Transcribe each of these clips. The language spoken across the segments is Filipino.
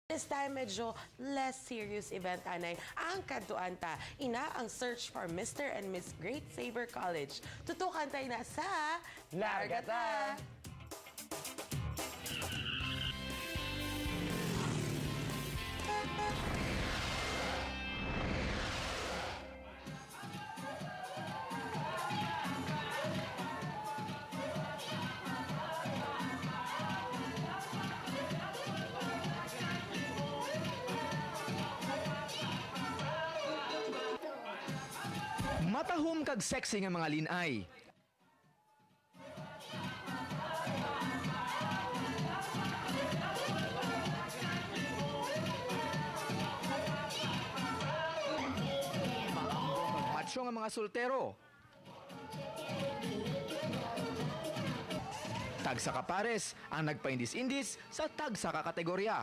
This time, medyo less serious event, anay. Ang kantuan ta, ina ang search for Mr. and Miss Great Saber College. Tutukan tayo na sa Larga Ta! Matahom kag sexy nga mga linay. Macho nga mga soltero. Tagsa ka pares ang nagpaindis-indis sa tagsa ka kategorya.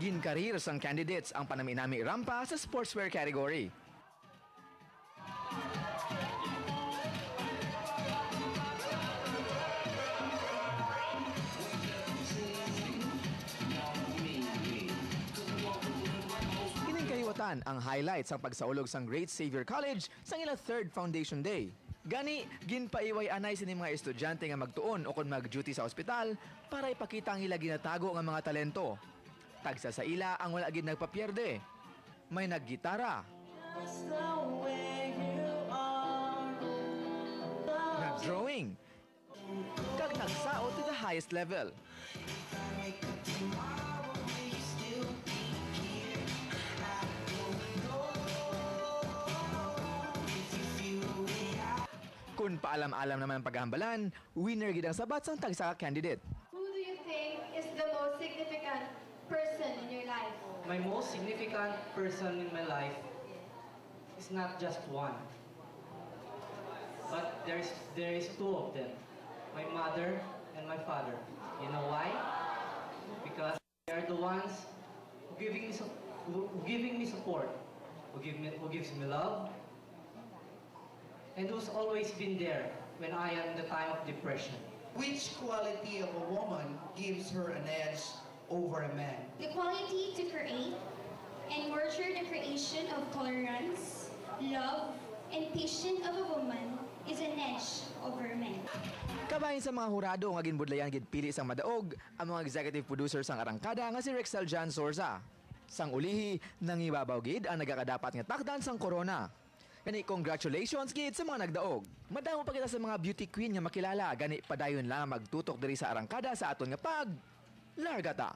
Ginkarir sang candidates ang panaminami rampa sa sportswear category. Kayutan ang highlights ang pagsaulog sang Great Savior College sa ila 3rd Foundation Day. Gani, ginpaiway anay sini mga estudyante nga magtuon o kung mag-duty sa ospital para ipakita ang ila ginatago nga mga talento. Tagsa sa ila ang wala gid nagpapierde. May naggitara, nag-drawing, kag nagsao to the highest level. Kung paalam-alam naman ang paghahambalan, winner gid ang sabat sang tagsa ka candidate. Who do you think is the most significant person in your life? My most significant person in my life is not just one, but there is two of them, my mother and my father. You know why? Because they are the ones who giving me support, who gives me love, and who's always been there when I am in the time of depression. Which quality of a woman gives her an edge over a man? The quality to create and nurture the creation of tolerance, love, and patience of a woman is an edge over a man. Kabahin sa mga hurado nga ginbudlayan gid pili sang madaog ang mga executive producer sang arangkada nga si Rexel Jan Sorza. Sang ulihi nangibabaw gid ang nagakadapat nga takdan sang corona. Gani, congratulations gid sa mga nagdaog. Madamo pa kita sa mga beauty queen nga makilala. Gani, padayon lang magtutok diri sa arangkada sa aton nga pag Larga Ta!